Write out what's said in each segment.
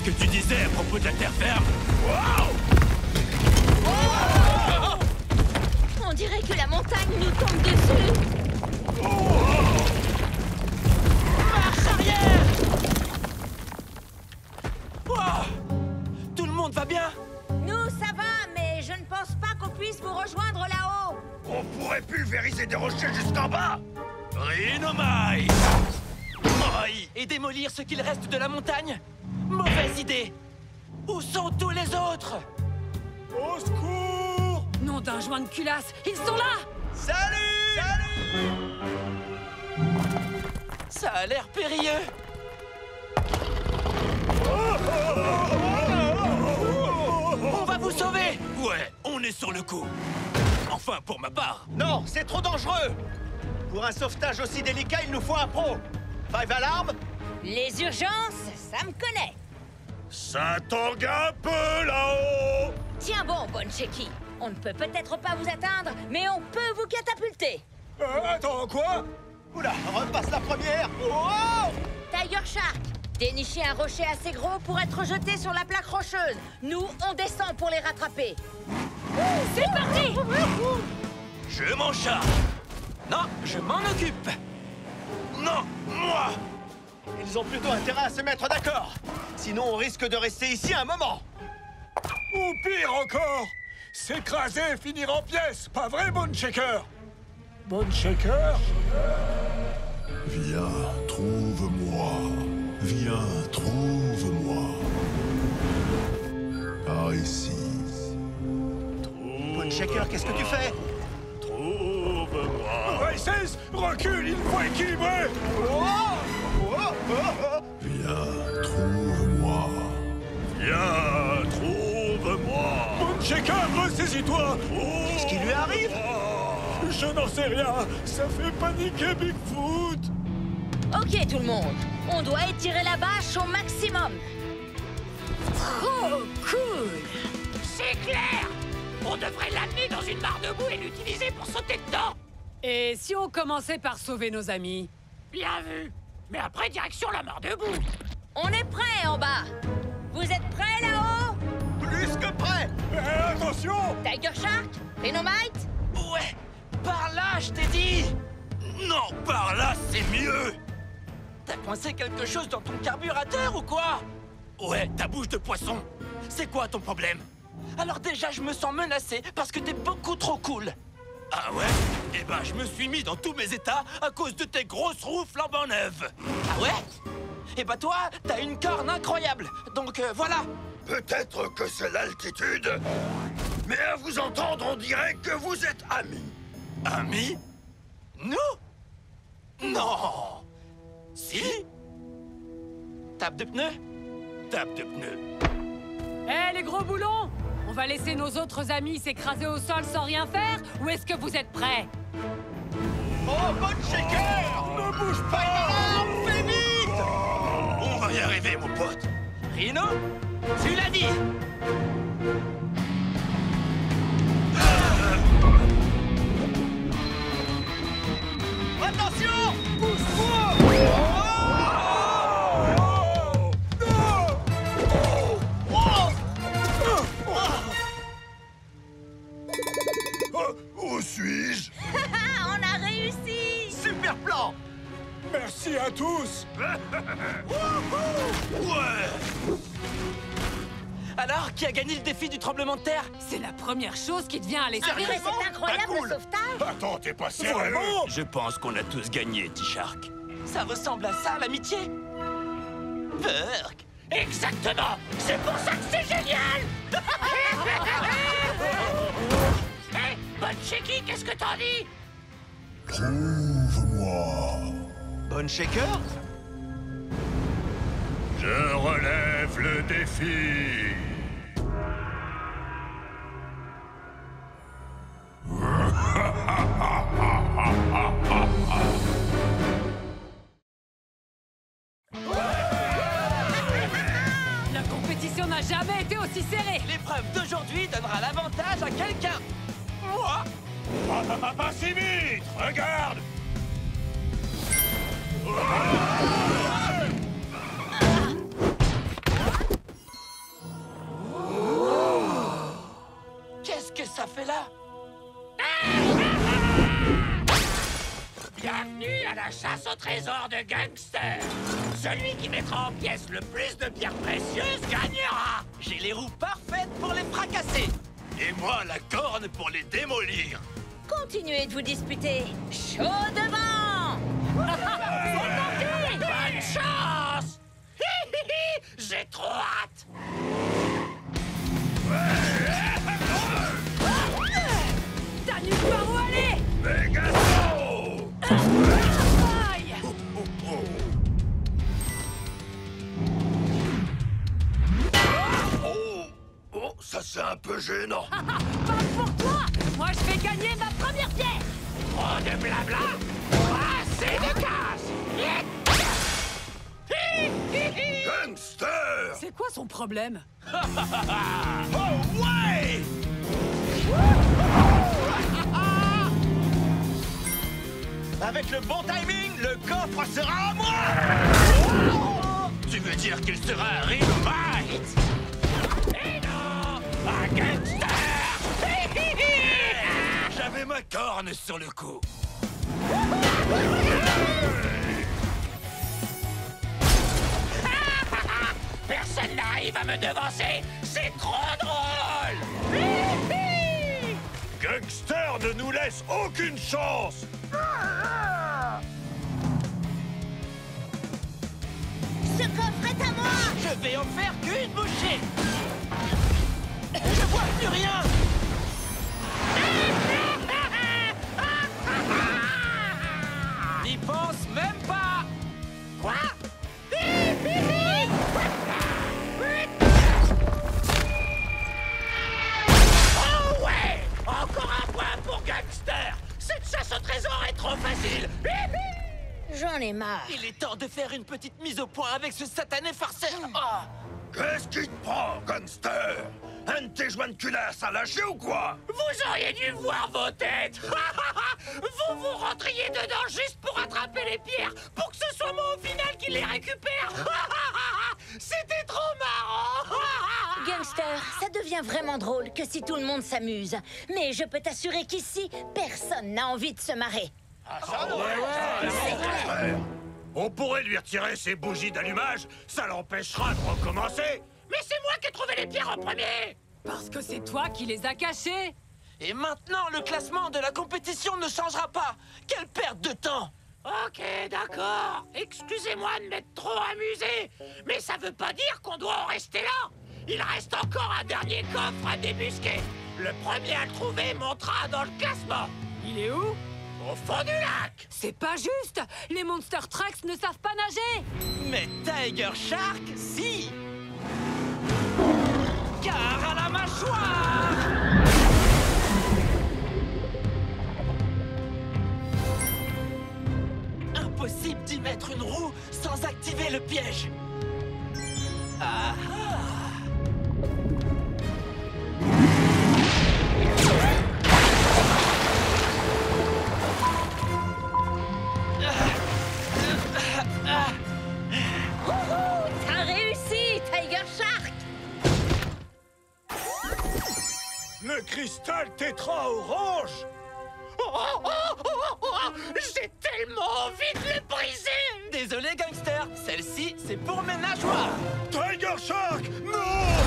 que tu disais à propos de la terre ferme? On dirait que la montagne nous tombe dessus. Marche arrière! Tout le monde va bien? Nous, ça va, mais je ne pense pas qu'on puisse vous rejoindre là-haut. On pourrait pulvériser des rochers jusqu'en bas. Rhinomite! Aïe! Et démolir ce qu'il reste de la montagne? Mauvaise idée! Où sont tous les autres? Au secours! Nom d'un joint de culasse, ils sont là! Salut! Salut! Ça a l'air périlleux! On va vous sauver! Ouais, on est sur le coup. Enfin, pour ma part. Non, c'est trop dangereux! Pour un sauvetage aussi délicat, il nous faut un pro! Five Alarm? Les urgences, ça me connaît. Ça tangue un peu là-haut! Tiens bon, Boncheki. On ne peut peut-être pas vous atteindre, mais on peut vous catapulter. Attends, quoi? Oula, repasse la première! Oh! Tiger Shark, dénichez un rocher assez gros pour être jeté sur la plaque rocheuse. Nous, on descend pour les rattraper. C'est parti! Je m'en charge. Non, je m'en occupe! Non, moi! Ils ont plutôt intérêt à se mettre d'accord. Sinon, on risque de rester ici un moment. Ou pire encore, s'écraser et finir en pièces. Pas vrai, Bone Shaker? Bone Shaker? Viens, trouve-moi. Viens, trouve-moi. Par ici. Bone Shaker, qu'est-ce que tu fais? Trouve-moi. Races, recule, il faut équilibrer. Viens, trouve-moi. Viens, trouve-moi. Bone Shaker, ressaisis-toi. Qu'est-ce qui lui arrive? Je n'en sais rien. Ça fait paniquer Bigfoot. Ok, tout le monde. On doit étirer la bâche au maximum. Oh, cool! C'est clair! On devrait l'amener dans une mare de boue et l'utiliser pour sauter dedans! Et si on commençait par sauver nos amis? Bien vu! Mais après, direction la mare de boue! On est prêts en bas. Vous êtes prêts là-haut? Plus que prêt! Attention! Tiger Shark? Rhinomite? Ouais! Par là, je t'ai dit! Non, par là, c'est mieux. T'as coincé quelque chose dans ton carburateur ou quoi? Ouais, ta bouche de poisson. C'est quoi ton problème? Alors déjà, je me sens menacé parce que t'es beaucoup trop cool. Ah ouais? Eh ben, je me suis mis dans tous mes états à cause de tes grosses roues flambant neuves. Ah ouais? Eh ben toi, t'as une corne incroyable. Donc voilà. Peut-être que c'est l'altitude, mais à vous entendre, on dirait que vous êtes amis. Amis? Nous? Non! Si? Tape de pneus? Tape de pneus. Eh, les gros boulons! On va laisser nos autres amis s'écraser au sol sans rien faire? Ou est-ce que vous êtes prêts? Oh, Bone Shaker! Ne bouge Five pas! Alarm, fais vite! On va y arriver, mon pote. Rhino? Tu l'as dit! Attention! Pousse-toi! Où suis-je? On a réussi! Super plan! Merci à tous. Ouais. Alors, qui a gagné le défi du tremblement de terre? C'est la première chose qui te vient à Ah l'esprit. mais c'est incroyable Pas cool. le sauvetage! Attends, t'es pas sérieux? Je pense qu'on a tous gagné, T-Shark. Ça ressemble à ça, l'amitié? Burk! Exactement! C'est pour ça que c'est génial! Hé, Boncheki, qu'est-ce que t'en dis? Trouve-moi. Bone Shaker? Je relève le défi. La compétition n'a jamais été aussi serrée. L'épreuve d'aujourd'hui donnera l'avantage à quelqu'un. Moi? Pas si vite. Regarde. au trésor de Gangster. Celui qui mettra en pièces le plus de pierres précieuses gagnera. J'ai les roues parfaites pour les fracasser. Et moi, la corne pour les démolir. Continuez de vous disputer. Chaud devant. C'est parti. Bonne chance. J'ai trop hâte. T'as nulle part où aller! Mégato! Aïe! Oh, ça c'est un peu gênant. Pas pour toi! Moi, je vais gagner ma première pierre! Trop de blabla. Assez de casse. Gangster! C'est quoi son problème? Oh ouais! Avec le bon timing, le coffre sera à moi! Tu veux dire qu'il sera un Real-Bite? Eh non! Un gangster! J'avais ma corne sur le coup. Personne n'arrive à me devancer! C'est trop drôle! Gangster ne nous laisse aucune chance. Ce coffre est à moi. Je vais en faire qu'une bouchée. Je vois plus rien. N'y pense même pas. Quoi? Oh ouais! Encore un point pour Gangster! Cette chasse au trésor est trop facile! J'en ai marre. Il est temps de faire une petite mise au point avec ce satané farceur. Oh. Qu'est-ce qui te prend, gangster? Un de tes joints de culasse à lâcher ou quoi? Vous auriez dû voir vos têtes! Vous vous rentriez dedans juste pour attraper les pierres, pour que ce soit moi au final qui les récupère! C'était trop marrant! Gangster, ça devient vraiment drôle que si tout le monde s'amuse. Mais je peux t'assurer qu'ici, personne n'a envie de se marrer. Frère, On pourrait lui retirer ses bougies d'allumage, ça l'empêchera de recommencer. Mais c'est moi qui ai trouvé les pierres en premier! Parce que c'est toi qui les as cachés! Et maintenant, le classement de la compétition ne changera pas. Quelle perte de temps. Ok, d'accord. Excusez-moi de m'être trop amusé. Mais ça veut pas dire qu'on doit en rester là. Il reste encore un dernier coffre à débusquer. Le premier à le trouver montera dans le classement. Il est où? Au fond du lac. C'est pas juste! Les Monster Trucks ne savent pas nager! Mais Tiger Shark, si. Car à la mâchoire. Impossible d'y mettre une roue sans activer le piège. Ah ah. T'as réussi, Tiger Shark. Le cristal tétra orange. J'ai tellement envie de le briser. Désolé, gangster. Celle-ci, c'est pour mes nageoires. Tiger Shark, non!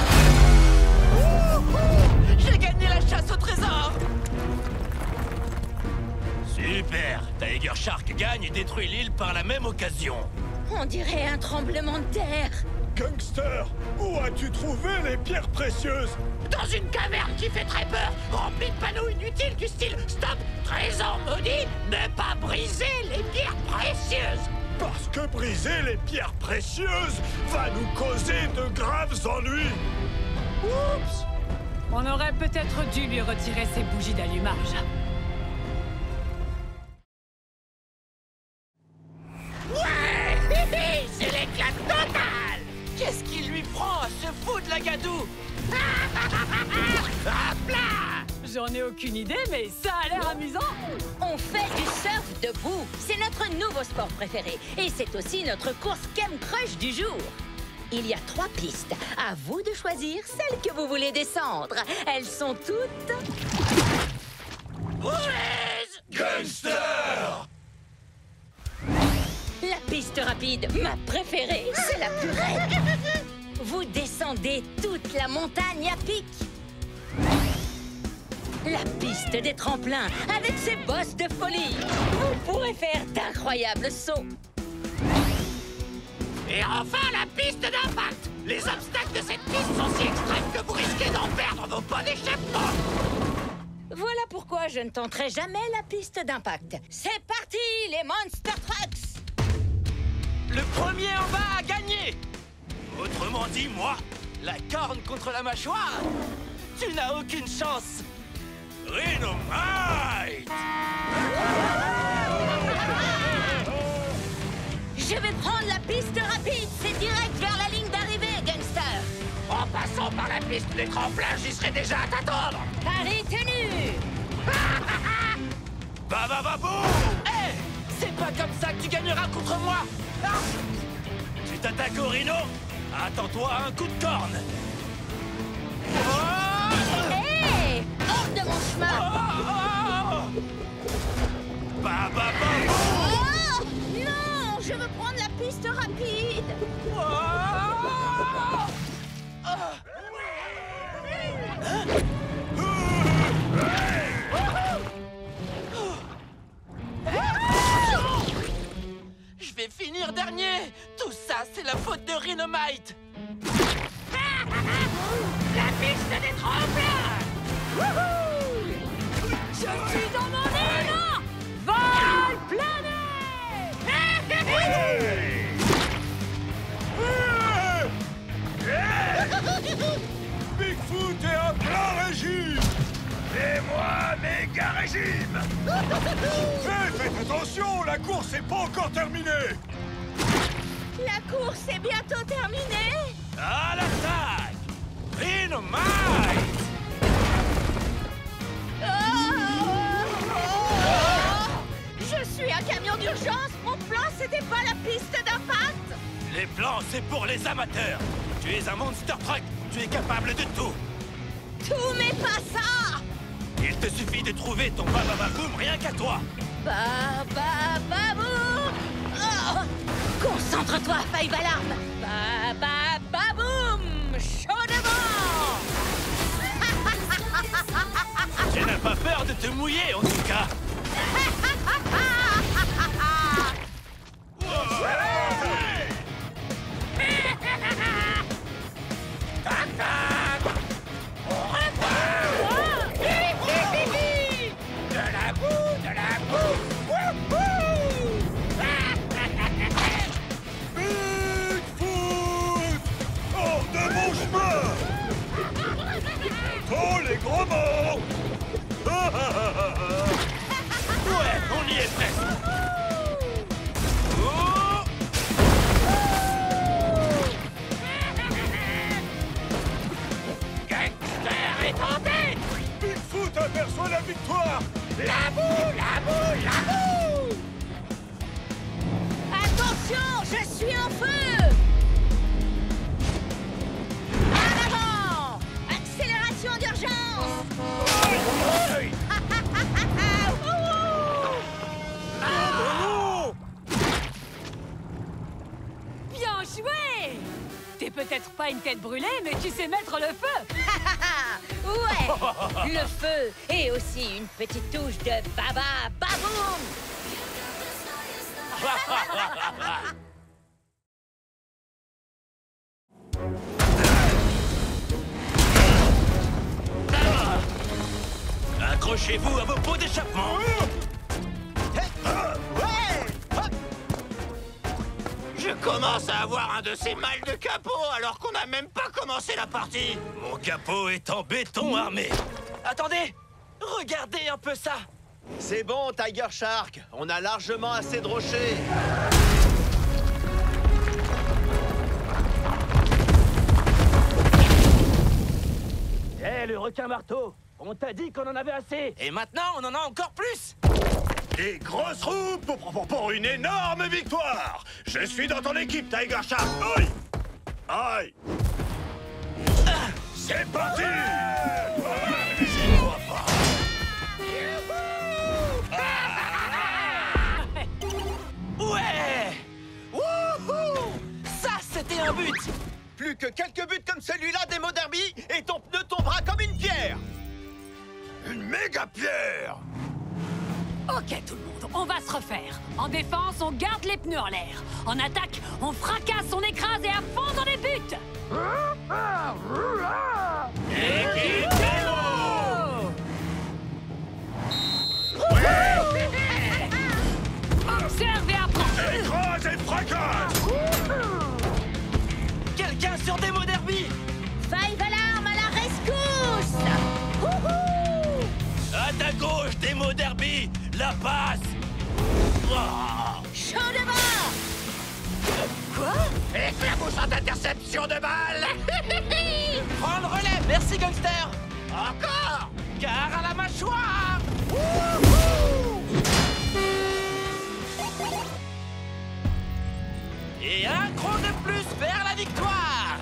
J'ai gagné la chasse au trésor. Super! Tiger Shark gagne et détruit l'île par la même occasion. On dirait un tremblement de terre. Gangster, où as-tu trouvé les pierres précieuses? Dans une caverne qui fait très peur, remplie de panneaux inutiles du style « Stop, trésor maudit, ne pas briser les pierres précieuses ». Parce que briser les pierres précieuses va nous causer de graves ennuis. Oups! On aurait peut-être dû lui retirer ses bougies d'allumage. Ouais! C'est l'éclat total! Qu'est-ce qui lui prend à se foutre de la gadoue? Hop là! J'en ai aucune idée, mais ça a l'air amusant! On fait du surf debout. C'est notre nouveau sport préféré. Et c'est aussi notre course Chem Crush du jour. Il y a 3 pistes. À vous de choisir celle que vous voulez descendre. Elles sont toutes... Mauvaise! Gangster! La piste rapide, ma préférée, c'est la plus raide. Vous descendez toute la montagne à pic. La piste des tremplins, avec ses bosses de folie. Vous pourrez faire d'incroyables sauts. Et enfin, la piste d'impact. Les obstacles de cette piste sont si extrêmes que vous risquez d'en perdre vos pots d'échappement. Voilà pourquoi je ne tenterai jamais la piste d'impact. C'est parti, les Monster Trucks! Le premier en bas a gagné. Autrement dit, moi, La corne contre la mâchoire. Tu n'as aucune chance. Rhinomite! Je vais prendre la piste rapide. C'est direct vers la ligne d'arrivée, gangster. En passant par la piste des tremplins, j'y serai déjà à t'attendre. Pari tenu. Babababou! Hé, c'est pas comme ça que tu gagneras contre moi. Ah, Tu t'attaques au rhino? Attends-toi à un coup de corne! Hé! Hors de mon chemin. Babababou! Oh! Non! Je veux prendre la piste rapide. je vais finir dernier. Tout ça, c'est la faute de Rhinomite. La piste des tremplins! Je suis dans mon élan. Vol plané. Bigfoot est à plein régime. Et moi, méga régime! Faites attention, la course n'est pas encore terminée. La course est bientôt terminée. À l'attaque! Rhinomite! Je suis un camion d'urgence. Mon plan, c'était pas la piste d'impact. Les plans, c'est pour les amateurs. Tu es un monster truck. Tu es capable de tout. Tout, mais pas ça. Il te suffit de trouver ton babababoum rien qu'à toi. Bababoum. Oh. Concentre-toi, Five Alarm. Bababoum. Chaud devant. Tu n'as pas peur de te mouiller, en tout cas. Bigfoot! Hors de mon chemin! Oh, les gros mots! Ouais, on y est presque. Oh! Gangster est en tête! Bigfoot aperçoit la victoire! La boue, la boue, la boue! Attention, je suis en feu. En avant. Accélération d'urgence. Bien joué. T'es peut-être pas une tête brûlée, mais tu sais mettre le feu. Ouais. Le feu et aussi une petite touche de baba baboum. Accrochez-vous à vos pots d'échappement. Je commence à avoir un de ces mal de capot alors qu'on n'a même pas commencé la partie. Mon capot est en béton armé. Attendez, regardez un peu ça. C'est bon, Tiger Shark. On a largement assez de rochers. Hé, le requin marteau, on t'a dit qu'on en avait assez. Et maintenant, on en a encore plus. Des grosses roues pour une énorme victoire. Je suis dans ton équipe, Tiger Shark. Aïe! Aïe! C'est parti! J'y crois pas. Ouais, et un but. Plus que quelques buts comme celui-là, Demo Derby, et ton pneu tombera comme une pierre. Une méga pierre! Ok tout le monde, on va se refaire. En défense, on garde les pneus en l'air. En attaque, on fracasse, on écrase et à fond dans les buts. Équipe Oh Observe et apprends. Écrase et fracasse! Quelqu'un sur Demo Derby. Five Alarm à la rescousse! Wouhou! À ta gauche, Demo Derby. La passe. Oh. Chaud de bord! Éclaboussante interception de balle. Prends le relais. Merci, gangster. Encore. Car à la mâchoire. Et un cran de plus vers la victoire.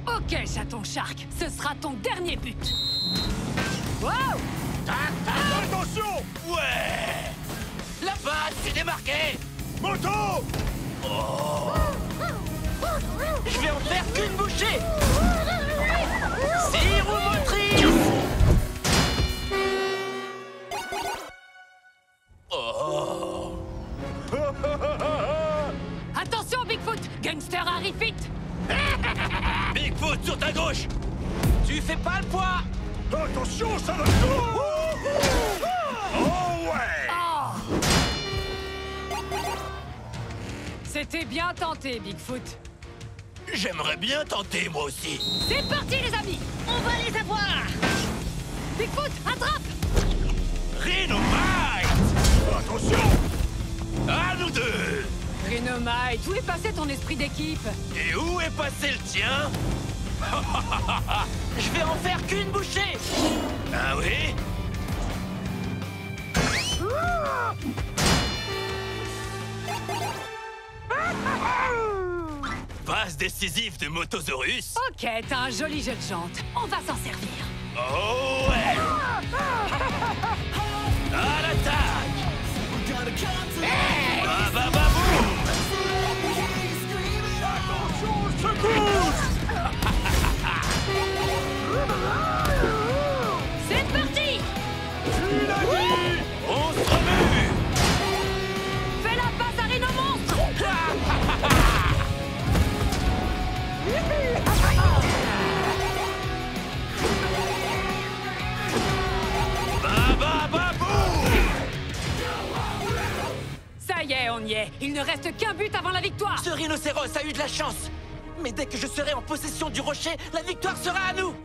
Ok chaton Shark, ce sera ton dernier but. Wow! Attention! Ouais. La passe, c'est démarqué. Moto! Je vais en faire qu'une bouchée. 6 roues motrices. Oh. Attention Bigfoot, Gangster arrive vite. Bigfoot sur ta gauche. Tu fais pas le poids. Attention, ça va tout! Oh ouais! Oh. C'était bien tenté Bigfoot. J'aimerais bien tenter moi aussi. C'est parti les amis. On va les avoir! Bigfoot, attrape. Rhinomite. Attention! À nous deux. Rhinomite, où est passé ton esprit d'équipe? Et où est passé le tien? Je vais en faire qu'une bouchée. Ah oui? Passe décisive de Motosaurus. Ok, t'as un joli jeu de jante. On va s'en servir. Oh ouais. À l'attaque. Bah bah boum. C'est parti. On se remue. Fais la passe à Rhino Monstre. Bah bah bah boum. Ça y est, on y est. Il ne reste qu'un but avant la victoire. Ce rhinocéros a eu de la chance. Mais dès que je serai en possession du rocher, la victoire sera à nous.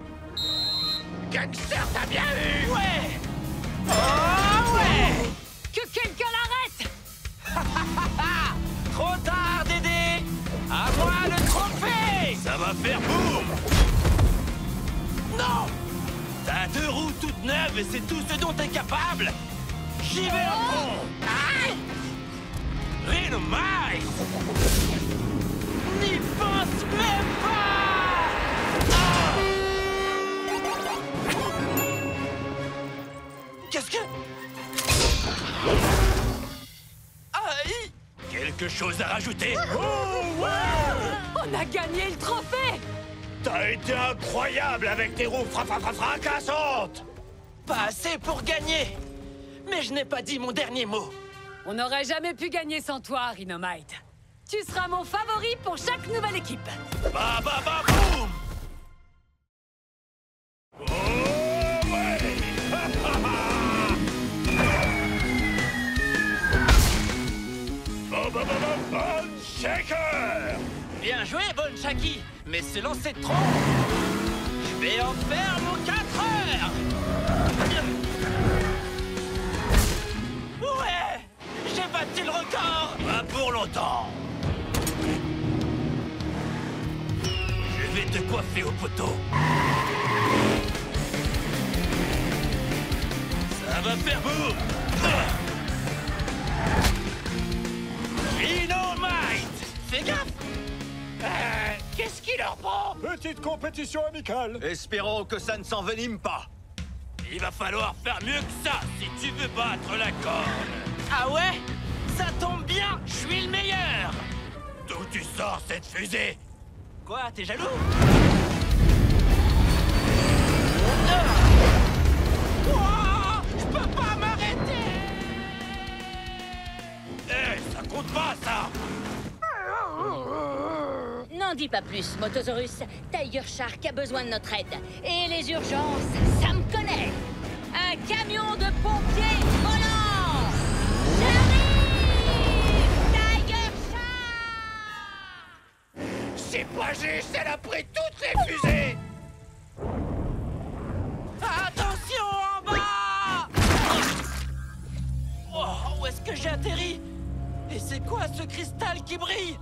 Gangster, t'as bien eu. Ouais. Oh ouais. Que quelqu'un l'arrête. Trop tard, Dédé. À moi le trophée. Ça va faire boum. Non. T'as 2 roues toutes neuves et c'est tout ce dont t'es capable. J'y vais à fond. Aïe. Rhinomite. N'y pense même pas. Ah. Qu'est-ce que... Aïe. Quelque chose à rajouter? Oh ouais! On a gagné le trophée. T'as été incroyable avec tes roues fracassantes! Pas assez pour gagner. Mais je n'ai pas dit mon dernier mot. On n'aurait jamais pu gagner sans toi, Rhinomite. Tu seras mon favori pour chaque nouvelle équipe. Bah bah bah boum. Oh ouais! Oh bah bah bah Bone Shaker! Bien joué, Bon Shaki. Mais ce lancer de tronc, je vais en faire mon 4 heures. Ouais, j'ai battu le record. Pas pour longtemps. Je vais te coiffer au poteau. Ça va faire boum. Rhinomite. Fais gaffe. Qu'est-ce qui leur prend? Petite compétition amicale. Espérons que ça ne s'envenime pas. Il va falloir faire mieux que ça si tu veux battre la corne. Ah ouais? Ça tombe bien, je suis le meilleur. D'où tu Sors cette fusée! Quoi, t'es jaloux? Ouah, je peux pas m'arrêter! Eh, ça compte pas, ça! N'en dis pas plus, Motosaurus. Tiger Shark a besoin de notre aide. Et les urgences, ça me connaît. Un camion de pompiers volant! J'arrive! Tiger Shark! C'est pas juste, elle a pris toutes les fusées! Attention en bas! Oh, où est-ce que j'ai atterri? Et c'est quoi ce cristal qui brille?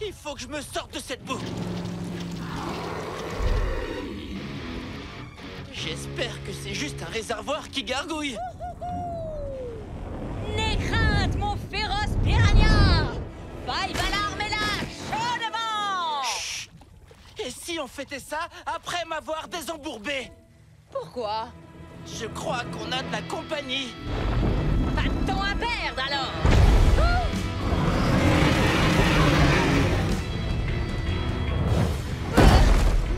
Il faut que je me sorte de cette boue. J'espère que c'est juste un réservoir qui gargouille. N'aie crainte, mon féroce piranha! Five Alarm est là, chaud devant! Chut! Et si on fêtait ça après m'avoir désembourbé? Pourquoi? Je crois qu'on a de la compagnie. Pas de temps à perdre alors!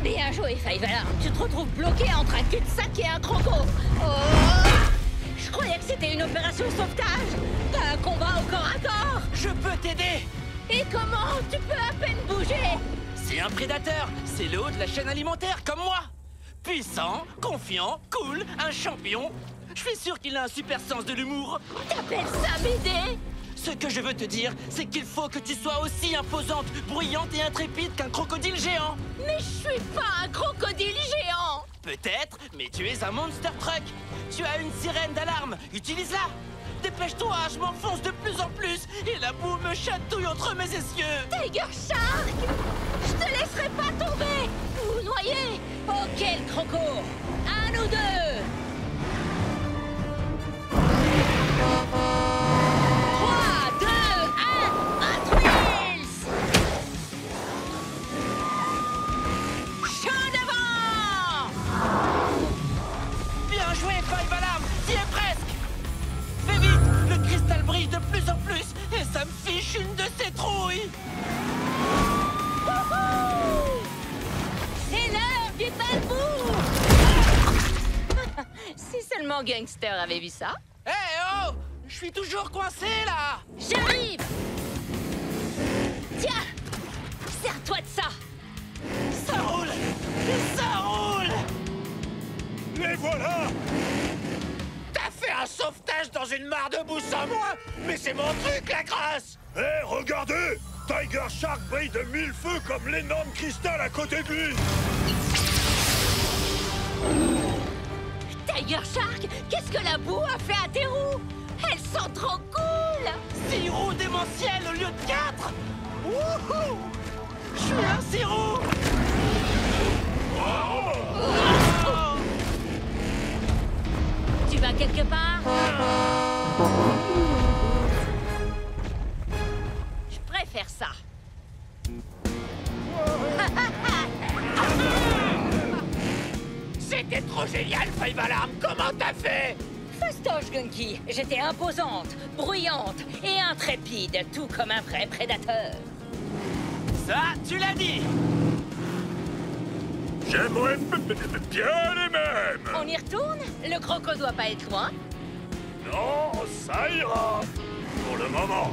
Bien joué, Five Alarm. Tu te retrouves bloqué entre un cul-de-sac et un croco. Oh! Je croyais que c'était une opération sauvetage. T'as un combat au corps à corps. Je peux t'aider. Et comment? Tu peux à peine bouger. C'est un prédateur. C'est le haut de la chaîne alimentaire, comme moi. Puissant, confiant, cool, un champion. Je suis sûr qu'il a un super sens de l'humour. T'appelles ça m'aider? Ce que je veux te dire, c'est qu'il faut que tu sois aussi imposante, bruyante et intrépide qu'un crocodile géant. Mais je suis pas un crocodile géant. Peut-être, mais tu es un monster truck. Tu as une sirène d'alarme, utilise-la. Dépêche-toi, je m'enfonce de plus en plus et la boue me chatouille entre mes essieux. Tiger Shark! Je te laisserai pas tomber ou noyer. Ok, le croco. Un ou deux. 3, 2, 1, Hot Wheels! Chaud devant! Bien joué, Five Alarm, t'y es presque. Fais vite, le cristal brille de plus en plus et ça me fiche une de ces trouilles. Wouhou! C'est l'heure du bambou! Si seulement Gangster avait vu ça. Hé oh! Je suis toujours coincé là! J'arrive! Tiens! Sers-toi de ça! Ça roule! Ça roule! Les voilà! T'as fait un sauvetage dans une mare de boue sans moi? Mais c'est mon truc, la grâce! Hé, regardez! Tiger Shark brille de 1000 feux comme l'énorme cristal à côté de lui! Tiger Shark, qu'est-ce que la boue a fait à tes roues? Elles sont trop cool! 6 roues démentielles au lieu de 4! Wouhou! Je suis un 6 roues! Oh! Tu vas quelque part? Je préfère ça. C'était trop génial, Five Alarm! Comment t'as fait? Fastoche, Gunky. J'étais imposante, bruyante et intrépide, tout comme un vrai prédateur. Ça, tu l'as dit! J'aimerais bien les mêmes! On y retourne? Le croco doit pas être loin. Non, ça ira! Pour le moment.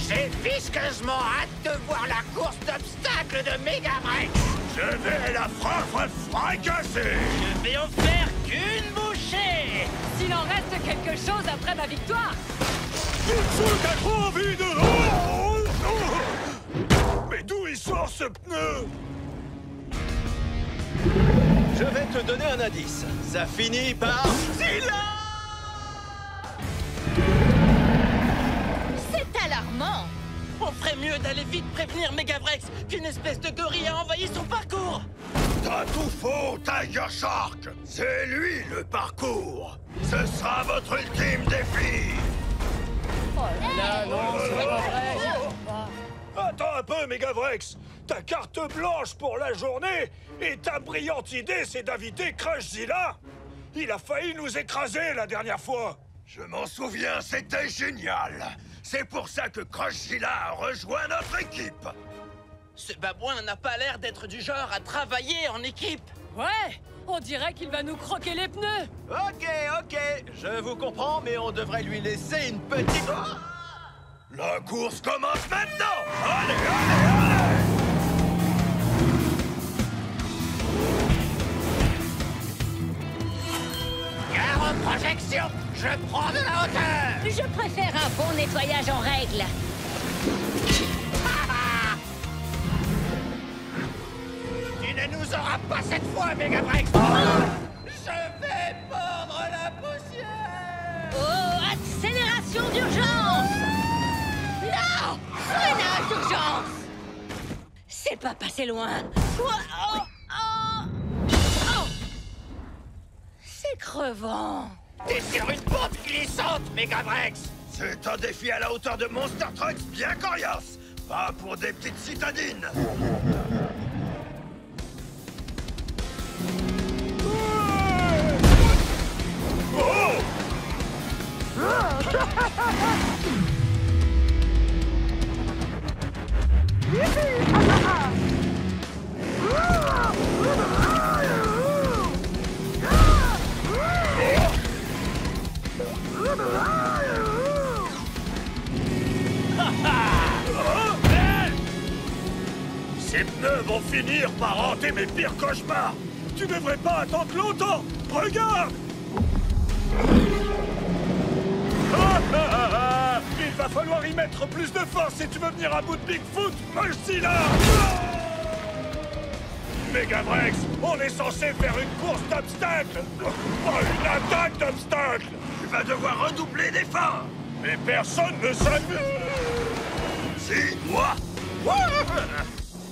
J'ai visqueusement hâte de voir la course d'obstacles de Megavrex! Je vais la fracasser! Je vais en faire qu'une bouchée! S'il en reste quelque chose après ma victoire, Bigfoot a trop envie de... Oh, oh. Mais d'où il sort ce pneu? Je vais te donner un indice. Ça finit par... C'est alarmant. On ferait mieux d'aller vite prévenir Megavrex qu'une espèce de gorille a envahi son parcours! T'as tout faux, Tiger Shark! C'est lui le parcours! Ce sera votre ultime défi! Attends un peu, Megavrex! Ta carte blanche pour la journée et ta brillante idée, c'est d'inviter Crushzilla! Il a failli nous écraser la dernière fois. Je m'en souviens, c'était génial. C'est pour ça que Crushzilla a rejoint notre équipe. Ce babouin n'a pas l'air d'être du genre à travailler en équipe. Ouais, on dirait qu'il va nous croquer les pneus. Ok, je vous comprends, mais on devrait lui laisser une petite... La course commence maintenant. Allez, allez! Gare aux projections! Je prends de la hauteur! Je préfère un bon nettoyage en règle. Tu ne nous auras pas cette fois, Megabrex! Je vais mordre la poussière! Oh, accélération d'urgence! Non! Freinage d'urgence! C'est pas passé loin. Oh! C'est crevant. T'es sur une pente glissante, Megabrex! C'est un défi à la hauteur de Monster Trucks bien coriace. Pas pour des petites citadines. Ces pneus vont finir par hanter mes pires cauchemars. Tu devrais pas attendre longtemps. Regarde. Il va falloir y mettre plus de force si tu veux venir à bout de Bigfoot, Mochzilla. Megabrex, on est censé faire une course d'obstacles, pas une attaque d'obstacles. Tu vas devoir redoubler d'efforts. Mais personne ne s'amuse. Si, moi.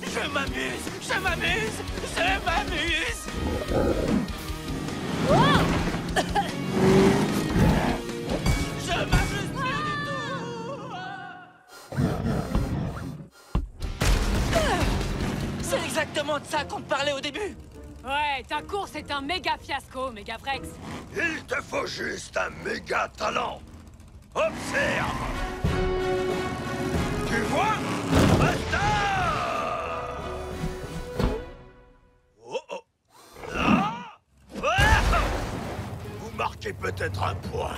Je m'amuse, je m'amuse, je m'amuse. Je m'amuse plus du tout. C'est exactement de ça qu'on te parlait au début. Ouais, ta course est un méga fiasco, Megabrex. Il te faut juste un méga talent. Observe. Tu vois? Basta! Oh oh. Ah! Ah! Vous marquez peut-être un point.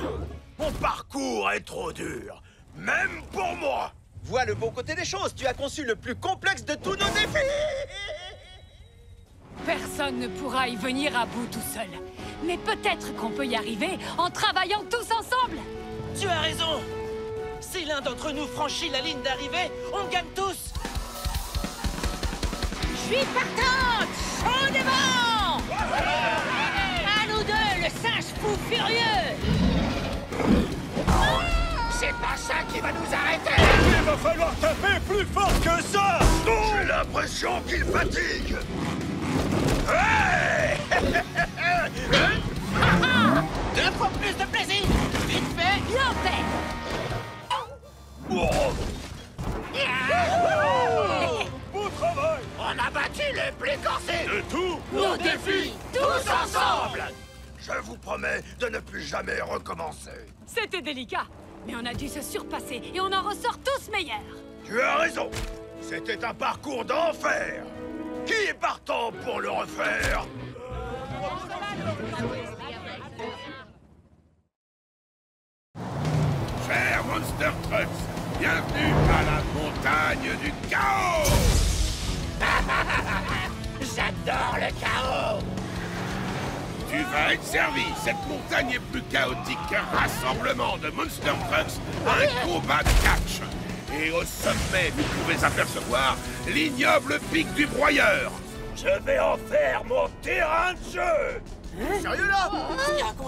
Mon parcours est trop dur, même pour moi. Vois le bon côté des choses, tu as conçu le plus complexe de tous nos défis! Personne ne pourra y venir à bout tout seul. Mais peut-être qu'on peut y arriver en travaillant tous ensemble. Tu as raison. Si l'un d'entre nous franchit la ligne d'arrivée, on gagne tous. Je suis partante! Chaud devant! À nous deux, le singe fou furieux! C'est pas ça qui va nous arrêter! Il va falloir taper plus fort que ça. J'ai l'impression qu'il fatigue. Hey! 2 fois plus de plaisir. Vite fait. Bien fait. Oh! Beau travail. On a battu les plus corsés! De tout. Nos défis, Tous ensemble! Je vous promets de ne plus jamais recommencer. C'était délicat. Mais on a dû se surpasser et on en ressort tous meilleurs. Tu as raison. C'était un parcours d'enfer. Qui est partant pour le refaire? Cher Monster Trucks, bienvenue à la montagne du chaos! J'adore le chaos! Tu vas être servi. Cette montagne est plus chaotique qu'un rassemblement de Monster Trucks à un combat de catch. Et au sommet, vous pouvez apercevoir l'ignoble pic du broyeur. Je vais en faire mon terrain de jeu. Sérieux là?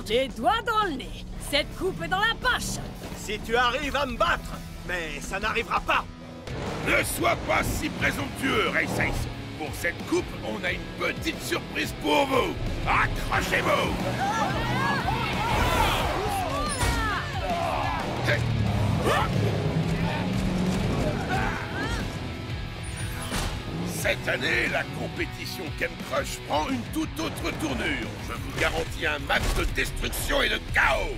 Les doigts dans le nez. Cette coupe est dans la poche. Si tu arrives à me battre, mais ça n'arrivera pas. Ne sois pas si présomptueux, Race Ace. Pour cette coupe, on a une petite surprise pour vous. Accrochez-vous! C'est Cette année, la compétition Chemcrush prend une toute autre tournure. Je vous garantis un max de destruction et de chaos.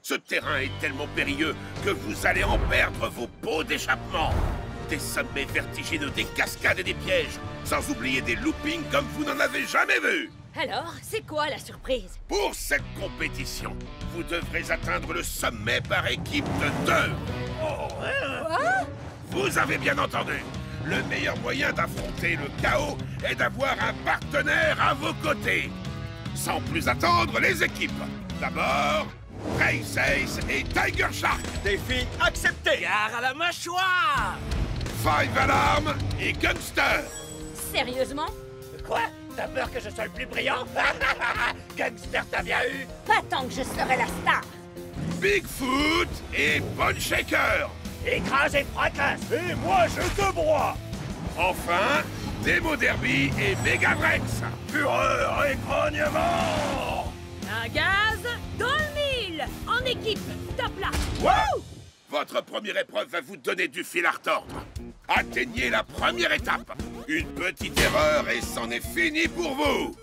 Ce terrain est tellement périlleux que vous allez en perdre vos pots d'échappement. Des sommets vertigineux, des cascades et des pièges, sans oublier des loopings comme vous n'en avez jamais vu. Alors, c'est quoi la surprise? Pour cette compétition, vous devrez atteindre le sommet par équipe de 2. Vous avez bien entendu. Le meilleur moyen d'affronter le chaos est d'avoir un partenaire à vos côtés. Sans plus attendre, les équipes. D'abord, Race Ace et Tiger Shark. Défi accepté. Gare à la mâchoire! Five Alarm et Gangster. Sérieusement? Quoi? T'as peur que je sois le plus brillant? Gangster, t'as bien eu? Pas tant que je serai la star. Bigfoot et Bone Shaker. Écrase et fracasse! Et moi, je te broie. Enfin, Demo Derby et Megavrex. Fureur et grognement. Un gaz dans le mille. En équipe, top là. Wow! Votre première épreuve va vous donner du fil à retordre. Atteignez la première étape. Une petite erreur et c'en est fini pour vous.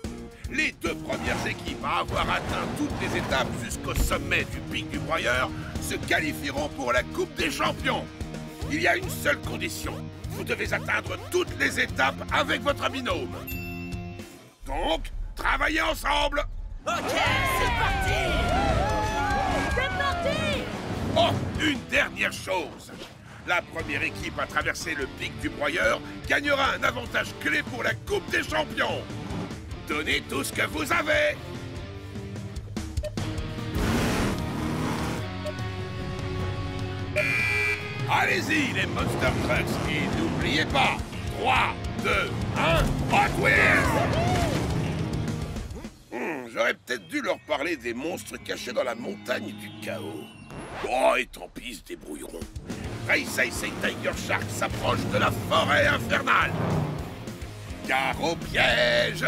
Les 2 premières équipes à avoir atteint toutes les étapes jusqu'au sommet du pic du broyeur se qualifieront pour la Coupe des Champions. Il y a une seule condition. Vous devez atteindre toutes les étapes avec votre binôme. Donc, travaillez ensemble. Ok, c'est parti! C'est parti. Oh, une dernière chose. La première équipe à traverser le pic du broyeur gagnera un avantage clé pour la Coupe des Champions. Donnez tout ce que vous avez. Allez-y, les Monster Trucks, et n'oubliez pas, 3, 2, 1, Hot Wheels! J'aurais peut-être dû leur parler des monstres cachés dans la montagne du chaos. Oh, et tant pis, ils se débrouilleront. Race Ace et Tiger Shark s'approchent de la forêt infernale. Gare au piège!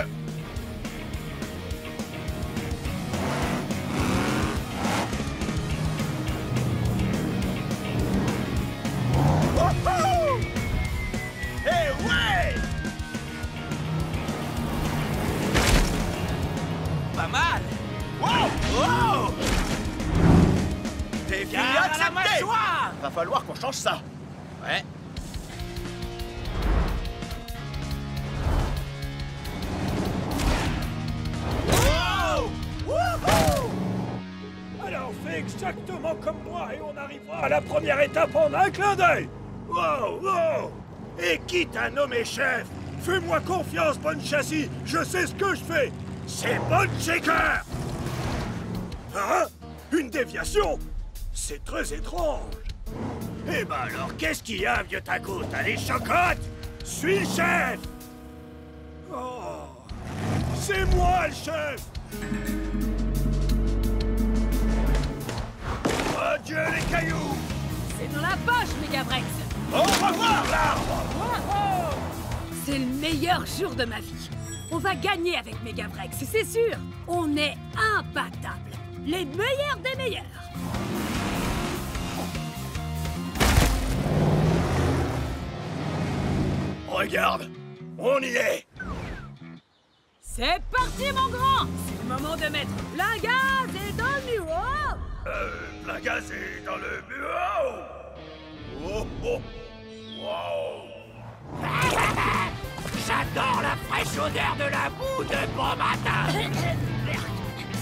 Eh ouais! Pas mal! Wow! Défi Gare à la accepté! mâchoire! Va falloir qu'on change ça. Ouais. Alors fais exactement comme moi et on arrivera à la première étape en un clin d'œil. Wow, wow! Et quitte à nommer chef, fais-moi confiance, Bonne Châssis. Je sais ce que je fais. C'est Bone Shaker. Hein? Une déviation? C'est très étrange. Eh ben alors, qu'est-ce qu'il y a, vieux taco? T'as les chocottes? Suis le chef! Oh, c'est moi le chef! Oh Dieu, les cailloux! C'est dans la poche, Megavrex. Au revoir, l'arbre! Wow. C'est le meilleur jour de ma vie. On va gagner avec Megavrex, c'est sûr. On est imbattables. Les meilleurs des meilleurs. Regarde, on y est! C'est parti, mon grand. C'est le moment de mettre plein gaz et dans le mur. La gaz est dans le bureau! Oh, oh! Wow! J'adore la fraîche odeur de la boue de bon matin!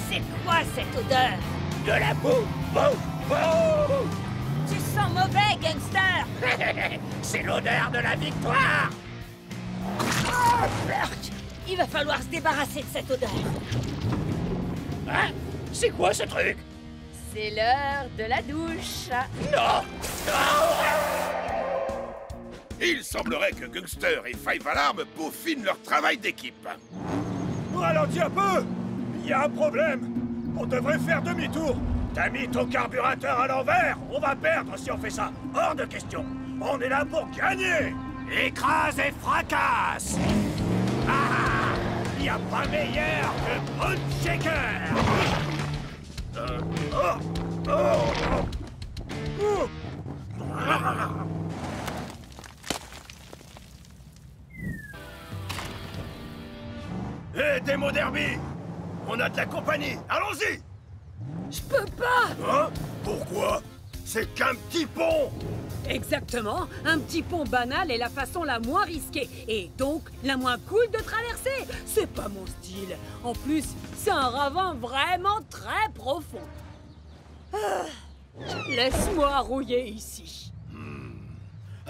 C'est quoi cette odeur? De la boue! Boue! Boue! Tu sens mauvais, Gangster! C'est l'odeur de la victoire! Oh, Berk! Il va falloir se débarrasser de cette odeur. Hein? C'est quoi ce truc? C'est l'heure de la douche. Non! Il semblerait que Gangster et Five Alarm peaufinent leur travail d'équipe. Ralentis un peu! Il y a un problème! On devrait faire demi-tour! T'as mis ton carburateur à l'envers! On va perdre si on fait ça! Hors de question! On est là pour gagner! Écrase et fracasse! Ah! Il n'y a pas meilleur que Bone Shaker! Démo Derby! On a de la compagnie, allons-y! Je peux pas! Hein? Pourquoi? C'est qu'un petit pont! Exactement, un petit pont banal est la façon la moins risquée, et donc la moins cool de traverser. C'est pas mon style. En plus, c'est un ravin vraiment très profond. Ah, laisse-moi rouiller ici.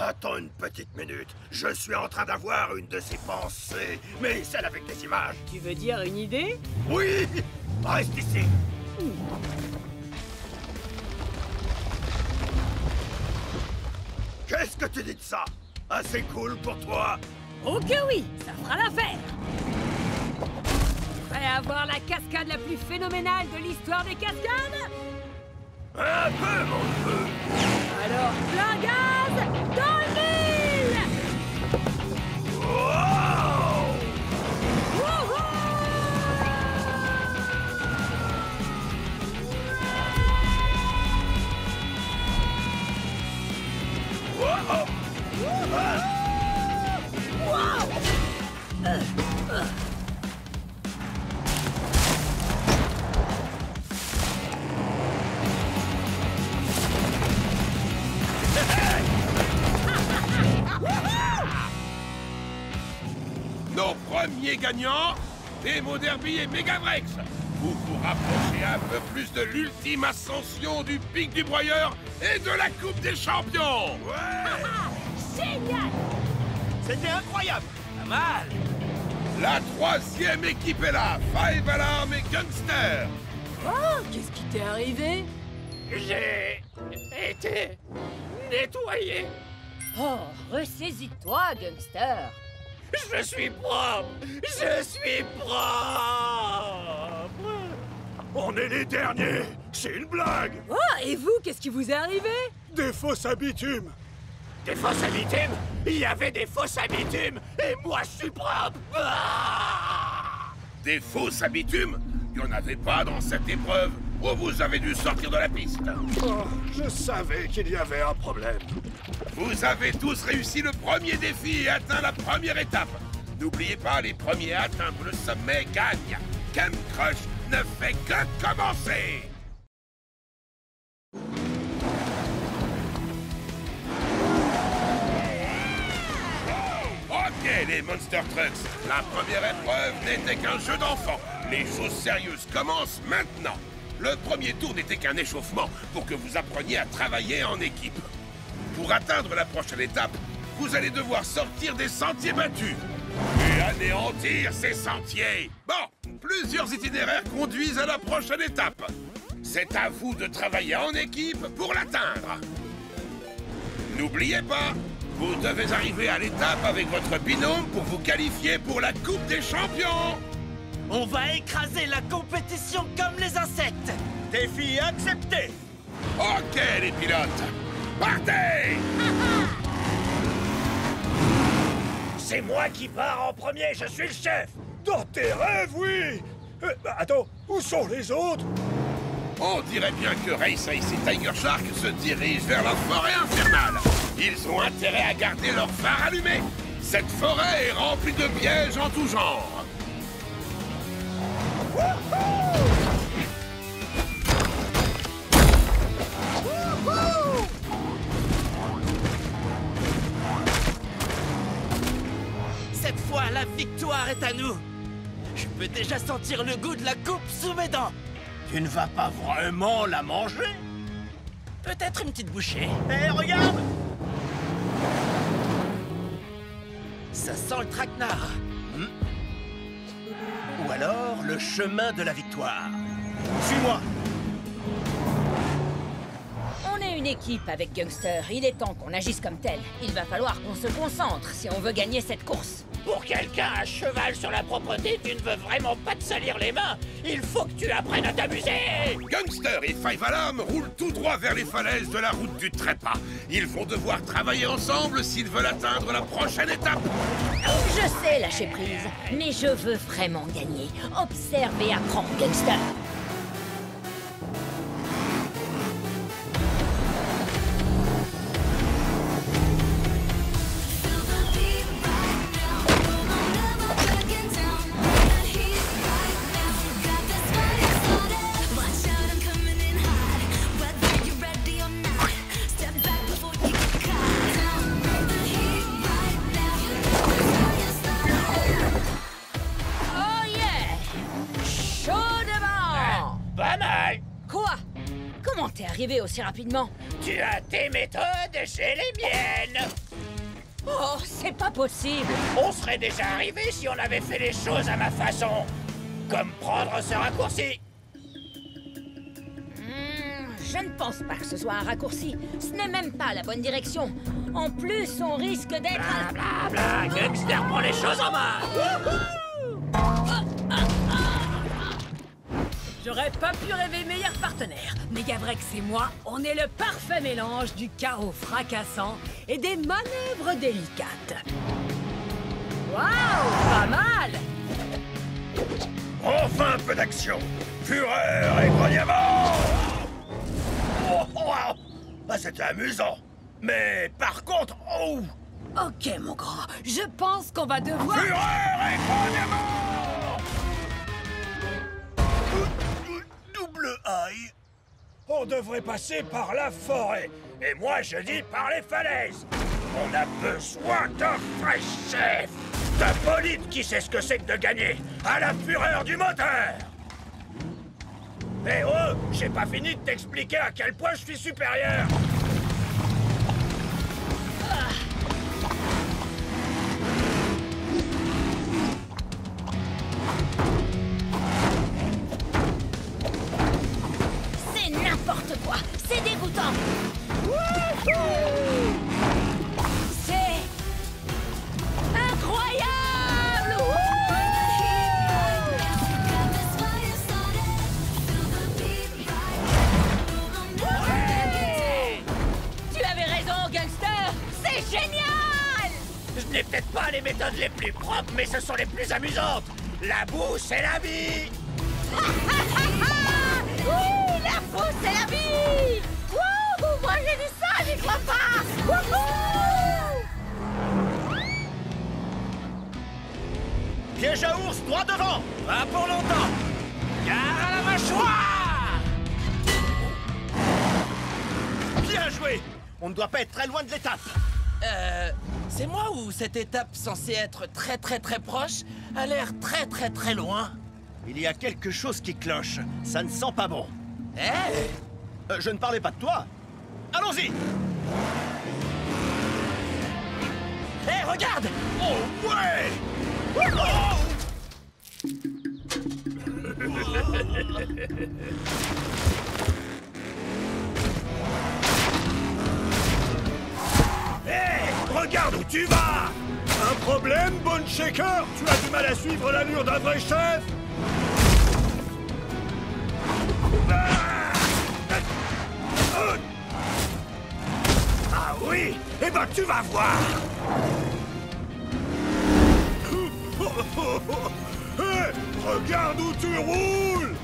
Attends une petite minute, je suis en train d'avoir une de ces pensées, mais celle avec des images. Tu veux dire une idée? Oui! Reste ici! Qu'est-ce que tu dis de ça? Assez cool pour toi? Oh que oui, ça fera l'affaire. Prêt à voir la cascade la plus phénoménale de l'histoire des cascades? Un peu, mon peu! Alors, plein gaz dans le mille! Wow! Wouhou! Wow! Nos premiers gagnants, Démo Derby et Megavrex. Vous vous rapprochez un peu plus de l'ultime ascension du pic du broyeur et de la Coupe des Champions. Génial! C'était incroyable! Pas mal. La troisième équipe est là, Five Alarm et Gangster. Oh, qu'est-ce qui t'est arrivé? J'ai été nettoyé. Oh, ressaisis-toi, Gangster. Je suis propre. Je suis propre. On est les derniers! C'est une blague! Oh, et vous, qu'est-ce qui vous est arrivé? Des fosses à bitume! Des fosses à bitume? Il y avait des fosses à bitume et moi je suis propre. Ah! Des fausses à bitume? Il n'y en avait pas dans cette épreuve. Ou vous avez dû sortir de la piste. Oh, je savais qu'il y avait un problème. Vous avez tous réussi le premier défi et atteint la première étape. N'oubliez pas, les premiers à atteindre le sommet gagnent. Camp Crush ne fait que commencer. Ok, les Monster Trucks, la première épreuve n'était qu'un jeu d'enfant. Les choses sérieuses commencent maintenant. Le premier tour n'était qu'un échauffement pour que vous appreniez à travailler en équipe. Pour atteindre la prochaine étape, vous allez devoir sortir des sentiers battus et anéantir ces sentiers. Bon, plusieurs itinéraires conduisent à la prochaine étape. C'est à vous de travailler en équipe pour l'atteindre. N'oubliez pas, vous devez arriver à l'étape avec votre binôme pour vous qualifier pour la Coupe des Champions. On va écraser la compétition comme les insectes. Défi accepté! Ok, les pilotes, partez! C'est moi qui pars en premier, je suis le chef! Dans tes rêves, oui! Attends, où sont les autres? On dirait bien que Race Ace et Tiger Shark se dirigent vers la forêt infernale. Ils ont intérêt à garder leur phare allumé. Cette forêt est remplie de pièges en tout genre. Cette fois, la victoire est à nous. Je peux déjà sentir le goût de la coupe sous mes dents. Tu ne vas pas vraiment la manger? Peut-être une petite bouchée. Hé, regarde! Ça sent le traquenard. Ou alors, le chemin de la victoire. Suis-moi! On est une équipe avec Gangster. Il est temps qu'on agisse comme tel. Il va falloir qu'on se concentre si on veut gagner cette course. Pour quelqu'un à cheval sur la propreté, tu ne veux vraiment pas te salir les mains. Il faut que tu apprennes à t'amuser. Gangster et Five Alarm roulent tout droit vers les falaises de la route du trépas. Ils vont devoir travailler ensemble s'ils veulent atteindre la prochaine étape. Je sais lâcher prise, mais je veux vraiment gagner. Observe et apprends, Gangster. t'es arrivé aussi rapidement? Tu as tes méthodes, j'ai les miennes. Oh, c'est pas possible! On serait déjà arrivé si on avait fait les choses à ma façon. Comme prendre ce raccourci. Je ne pense pas que ce soit un raccourci. Ce n'est même pas la bonne direction. En plus, on risque d'être... Bla bla bla, Gangster prend les choses en main. J'aurais pas pu rêver meilleur partenaire. Megavrex et moi, on est le parfait mélange du chaos fracassant et des manœuvres délicates. Waouh, pas mal! Enfin un peu d'action. Fureur et grognement. Oh, wow. Ah, c'était amusant. Mais par contre... Oh! Ok, mon grand, je pense qu'on va devoir... Fureur et grognement. Double aïe. On devrait passer par la forêt. Et moi, je dis par les falaises. On a besoin d'un vrai chef. D'un bolide qui sait ce que c'est que de gagner à la fureur du moteur. Eh oh, j'ai pas fini de t'expliquer à quel point je suis supérieur. C'est n'importe quoi! C'est dégoûtant! C'est... incroyable! Tu avais raison, Gangster! C'est génial! Je n'ai peut-être pas les méthodes les plus propres, mais ce sont les plus amusantes. La boue, c'est la vie. Oui, la boue, c'est la vie! Wouhou! Moi, j'ai dit ça, j'y crois pas! Wouhou! Piège à ours, droit devant. Pas pour longtemps. Gare à la mâchoire. Bien joué. On ne doit pas être très loin de l'étape. C'est moi ou cette étape censée être très proche a l'air très loin? Il y a quelque chose qui cloche. Ça ne sent pas bon. Eh? Je ne parlais pas de toi. Allons-y. Eh, regarde! Oh ouais. Hé, regarde où tu vas! Un problème, Bone Shaker? Tu as du mal à suivre l'allure d'un vrai chef? Ah oui? Eh ben tu vas voir! Hé, regarde où tu roules!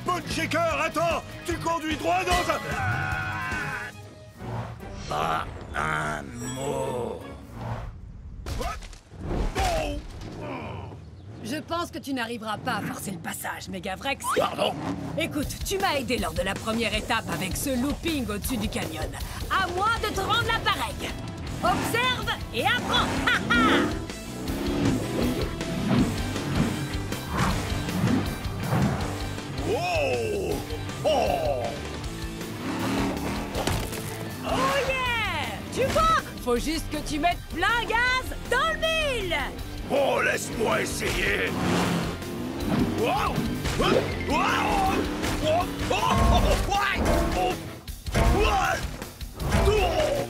Bone Shaker, attends! Tu conduis droit dans un... Pas un mot. Oh. Je pense que tu n'arriveras pas à forcer le passage, Megavrex. Pardon? Écoute, tu m'as aidé lors de la première étape avec ce looping au-dessus du canyon. À moi de te rendre l'appareil. Observe et apprends. Ha, ha. Oh! Oh! Oh yeah! Tu vois? Faut juste que tu mettes plein gaz dans le mille. Oh, laisse-moi essayer! Wow! Wow! Oh! Oh! Oh! Oh!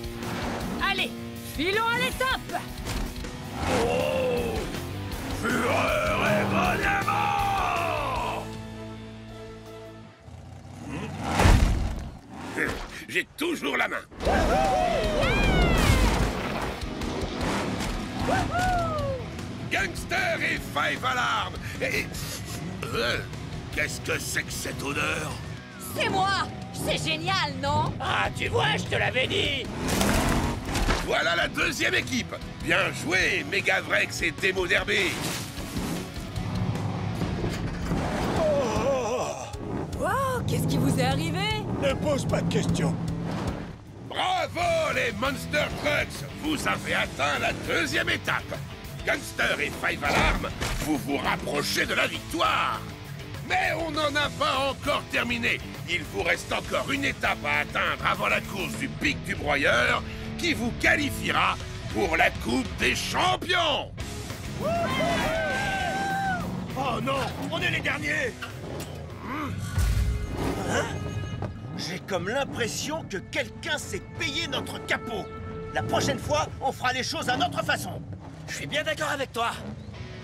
Allez, filons à l'étape. Oh! Fureur et grognement! J'ai toujours la main. Gangster et Five Alarm. Et... qu'est-ce que c'est que cette odeur? C'est moi! C'est génial, non? Ah, tu vois, je te l'avais dit. Voilà la deuxième équipe. Bien joué, Megavrex et Demo Derby. Wow, qu'est-ce qui vous est arrivé? Ne pose pas de questions. Bravo les Monster Trucks. Vous avez atteint la deuxième étape. Gangster et Five Alarm, vous vous rapprochez de la victoire. n'en a pas encore terminé. Il vous reste encore une étape à atteindre avant la course du pic du broyeur, qui vous qualifiera pour la Coupe des Champions. Oh non, on est les derniers. Hein? J'ai comme l'impression que quelqu'un s'est payé notre capot. La prochaine fois, on fera les choses à notre façon. Je suis bien d'accord avec toi.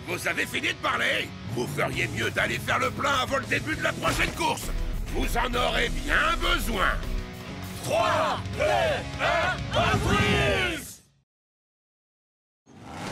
Vous avez fini de parler? Vous feriez mieux d'aller faire le plein avant le début de la prochaine course. Vous en aurez bien besoin. 3, 2, 1, Hot Wheels!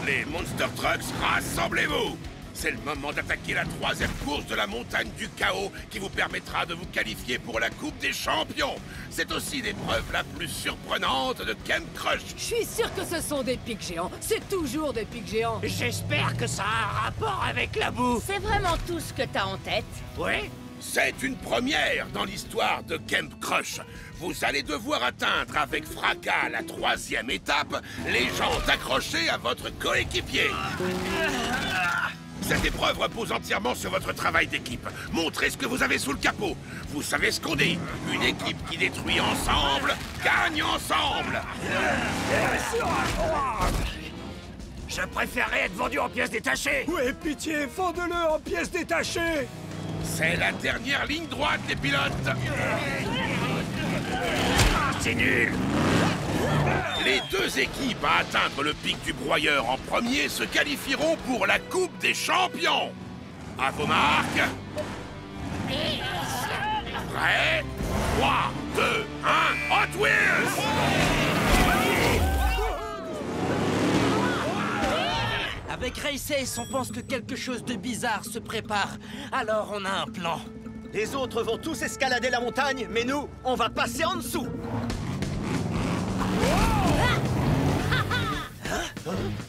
Les Monster Trucks, rassemblez-vous! C'est le moment d'attaquer la 3e course de la montagne du chaos qui vous permettra de vous qualifier pour la Coupe des Champions. C'est aussi l'épreuve la plus surprenante de Camp Crush. Je suis sûr que ce sont des pics géants. C'est toujours des pics géants. J'espère que ça a un rapport avec la boue. C'est vraiment tout ce que t'as en tête? Oui? C'est une première dans l'histoire de Camp Crush. Vous allez devoir atteindre avec fracas la 3e étape, les jambes accrochées à votre coéquipier. Cette épreuve repose entièrement sur votre travail d'équipe. Montrez ce que vous avez sous le capot. Vous savez ce qu'on dit. Une équipe qui détruit ensemble, gagne ensemble. Je préférerais être vendu en pièces détachées. Oui, pitié, vendez-le en pièces détachées. C'est la dernière ligne droite, les pilotes. C'est nul. Les deux équipes à atteindre le pic du broyeur en premier se qualifieront pour la Coupe des Champions. À vos marques. Prêt? 3, 2, 1, Hot Wheels! Avec Race, on pense que quelque chose de bizarre se prépare. Alors on a un plan. Les autres vont tous escalader la montagne, mais nous, on va passer en dessous.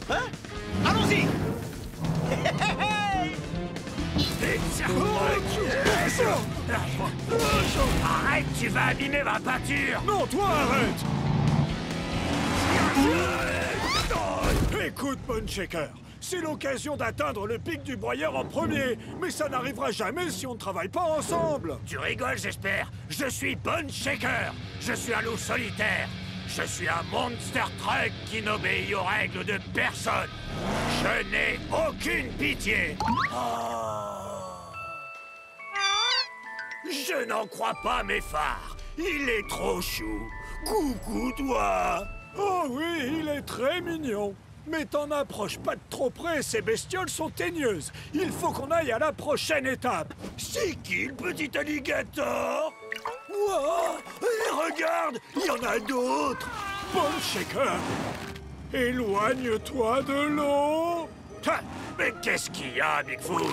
Hein? Allons-y! Arrête, tu vas abîmer ma peinture. Non, toi, arrête. Écoute, Bone Shaker, c'est l'occasion d'atteindre le pic du broyeur en premier, mais ça n'arrivera jamais si on ne travaille pas ensemble. Tu rigoles, j'espère. Je suis Bone Shaker. Je suis un loup solitaire. Je suis un Monster Truck qui n'obéit aux règles de personne. Je n'ai aucune pitié. Je n'en crois pas mes phares. Il est trop chou. Coucou, toi. Oh oui, il est très mignon. Mais t'en approches pas de trop près, ces bestioles sont teigneuses. Il faut qu'on aille à la prochaine étape. C'est qui le petit alligator? Wow, et regarde, il y en a d'autres. Bone Shaker, éloigne-toi de l'eau. Ha, mais qu'est-ce qu'il y a, Bigfoot?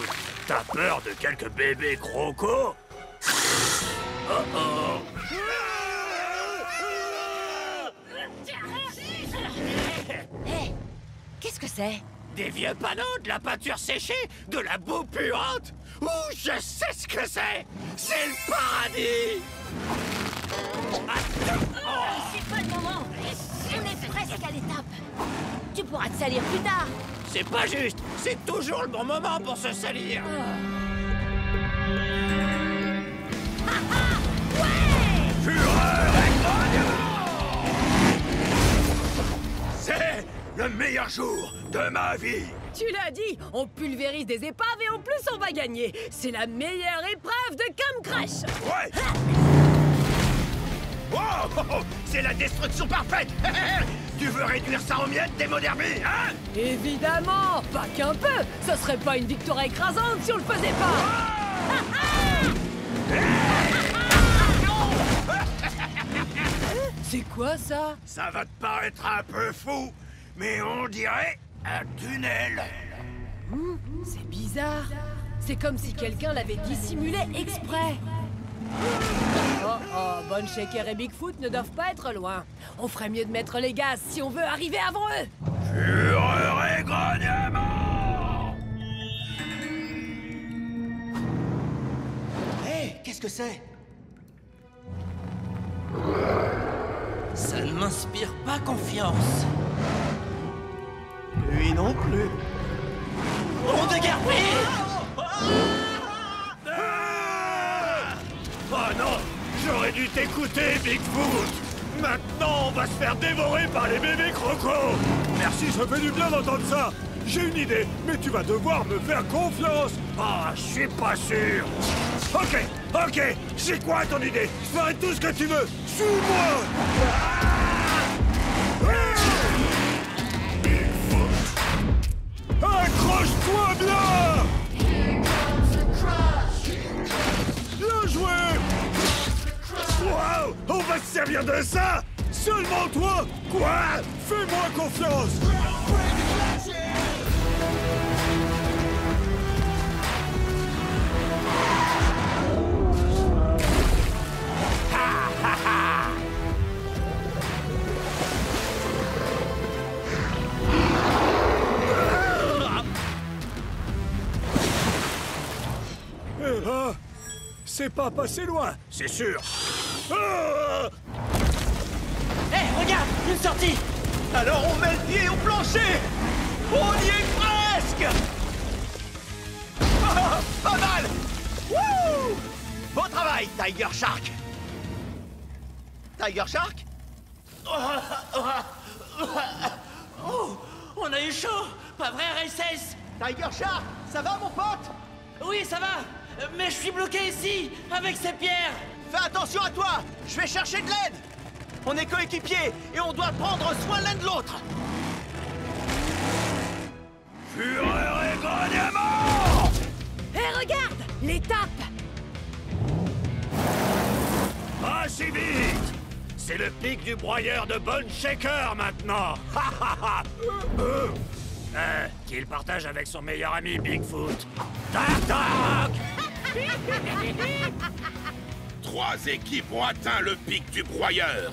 T'as peur de quelques bébés crocos? Oh oh. Hé, qu'est-ce que c'est? Des vieux panneaux, de la peinture séchée, de la boue puante. Ouh, je sais ce que c'est. C'est le paradis. C'est pas le moment. On est presque à l'étape. Tu pourras te salir plus tard. C'est pas juste. C'est toujours le bon moment pour se salir. C'est le meilleur jour de ma vie. Tu l'as dit, on pulvérise des épaves et en plus on va gagner. C'est la meilleure épreuve de Camp Crush. Ouais. Wow! C'est la destruction parfaite! Tu veux réduire ça en miettes, démo derby, hein? Évidemment, pas qu'un peu. Ce serait pas une victoire écrasante si on le faisait pas. C'est quoi ça? Ça va te paraître un peu fou, mais on dirait un tunnel. C'est bizarre. C'est comme si quelqu'un l'avait dissimulé exprès. Oh, Bone Shaker et Bigfoot ne doivent pas être loin. On ferait mieux de mettre les gaz si on veut arriver avant eux. Fureur et grognement. Hé, qu'est-ce que c'est? Ça ne m'inspire pas confiance. Lui non plus. On de guerre! Ah non, j'aurais dû t'écouter, Bigfoot. Maintenant, on va se faire dévorer par les bébés crocos. Merci, ça fait du bien d'entendre ça. J'ai une idée, mais tu vas devoir me faire confiance. Ah, je suis pas sûr. Ok, c'est quoi ton idée? Je ferai tout ce que tu veux. Suis-moi. Accroche-toi bien. Bien joué. Wow, on va se servir de ça. Seulement toi. Quoi? Fais-moi confiance. C'est pas passé loin, c'est sûr. Hé, regarde, une sortie. Alors on met le pied au plancher. On y est presque. Oh, pas mal. Wouh! Bon travail, Tiger Shark. Tiger Shark? Oh, on a eu chaud. Pas vrai, Races? Tiger Shark, ça va mon pote? Oui, ça va. Mais je suis bloqué ici, avec ces pierres. Fais attention à toi. Je vais chercher de l'aide. On est coéquipiers et on doit prendre soin l'un de l'autre. Fureur et grognement! Hé, regarde! L'étape! Pas si vite! C'est le pic du broyeur de Bone Shaker maintenant! Qu'il partage avec son meilleur ami Bigfoot. Tac tac! 3 équipes ont atteint le pic du broyeur.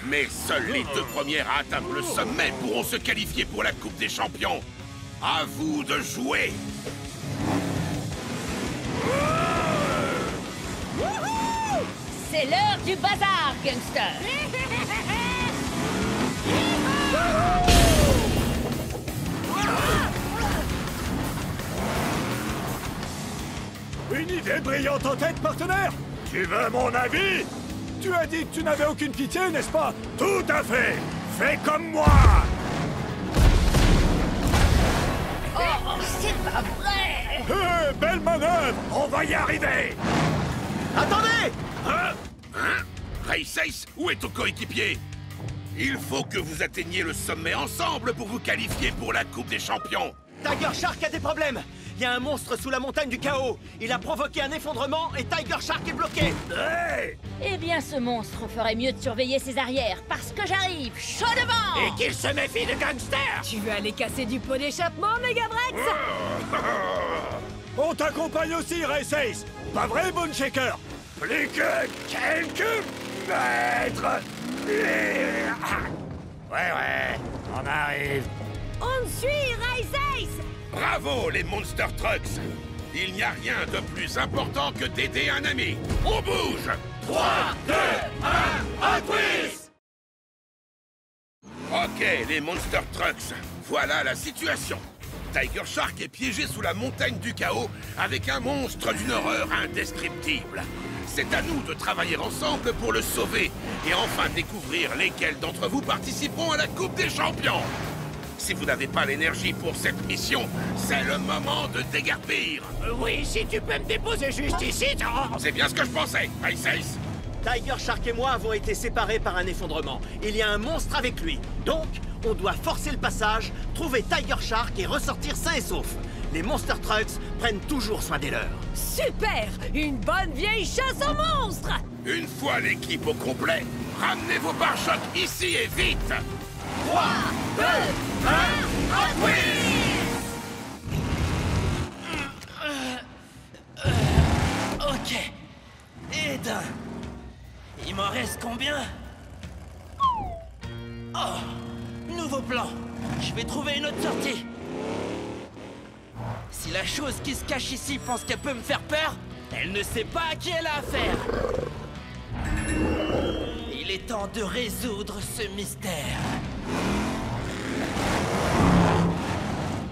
Mais seules les 2 premières à atteindre le sommet pourront se qualifier pour la Coupe des Champions. À vous de jouer. C'est l'heure du bazar, gangster. Une idée brillante en tête, partenaire! Tu veux mon avis? Tu as dit que tu n'avais aucune pitié, n'est-ce pas? Tout à fait! Fais comme moi! Oh, c'est pas vrai! Hé, belle manœuvre! On va y arriver! Attendez! Races, où est ton coéquipier? Il faut que vous atteigniez le sommet ensemble pour vous qualifier pour la Coupe des Champions. Tiger Shark a des problèmes. Il y a un monstre sous la montagne du chaos. Il a provoqué un effondrement et Tiger Shark est bloqué. Hey! Eh bien, ce monstre ferait mieux de surveiller ses arrières, parce que j'arrive, chaud devant! Et qu'il se méfie de gangsters. Tu veux aller casser du pot d'échappement, Megabrex? On t'accompagne aussi, Races! Pas vrai, Bone Shaker? Plus que quelques mètres! Ouais, on arrive. On suit, Races! Bravo, les Monster Trucks! Il n'y a rien de plus important que d'aider un ami. On bouge! 3, 2, 1, twist! Ok, les Monster Trucks, voilà la situation. Tiger Shark est piégé sous la montagne du chaos avec un monstre d'une horreur indescriptible. C'est à nous de travailler ensemble pour le sauver et enfin découvrir lesquels d'entre vous participeront à la Coupe des Champions. Si vous n'avez pas l'énergie pour cette mission, c'est le moment de déguerpir. Oui, si tu peux me déposer juste ici, C'est bien ce que je pensais, Races. Tiger Shark et moi avons été séparés par un effondrement. Il y a un monstre avec lui. Donc, on doit forcer le passage, trouver Tiger Shark et ressortir sain et sauf. Les Monster Trucks prennent toujours soin des leurs. Super! Une bonne vieille chasse aux monstres! Une fois l'équipe au complet, ramenez vos pare-chocs ici et vite. 3, 2, 1, Ok. Et d'un. Il m'en reste combien? Oh, nouveau plan. Je vais trouver une autre sortie. Si la chose qui se cache ici pense qu'elle peut me faire peur, elle ne sait pas à qui elle a affaire. Il est temps de résoudre ce mystère.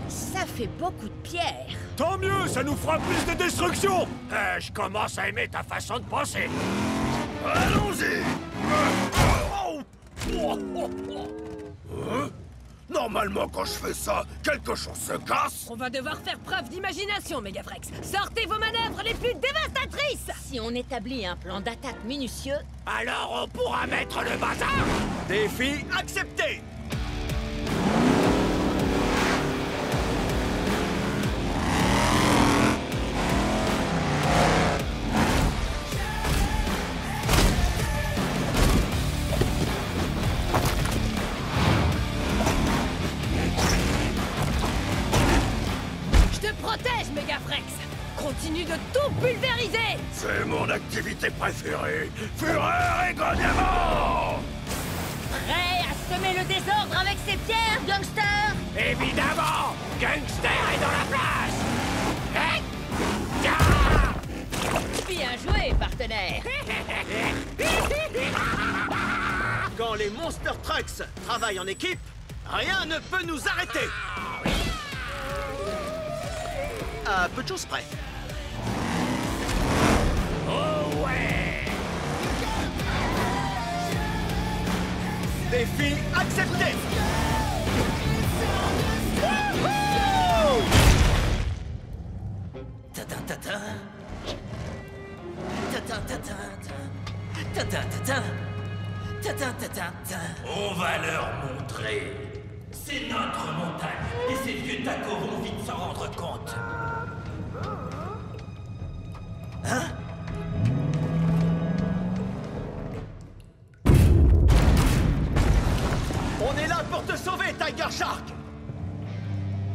Ça fait beaucoup de pierres. Tant mieux, ça nous fera plus de destruction. Je commence à aimer ta façon de penser. Allons-y. Normalement, quand je fais ça, quelque chose se casse. On va devoir faire preuve d'imagination, Megafrex. Sortez vos manœuvres les plus dévastatrices. Si on établit un plan d'attaque minutieux, Alors on pourra mettre le bazar. Défi accepté. Je te protège, Megafrex. Continue de tout pulvériser. C'est mon activité préférée. Fureur et grognement. prêt à semer le désordre avec ses pierres, gangster? Évidemment, Gangster est dans la place. Hein? Ah! Bien joué, partenaire. Quand les Monster Trucks travaillent en équipe, rien ne peut nous arrêter. À peu de choses près. Oh ouais! Défi accepté. On va leur montrer. C'est notre montagne, et ces vieux tacos vont vite s'en rendre compte. Hein? On est là pour te sauver, Tiger Shark.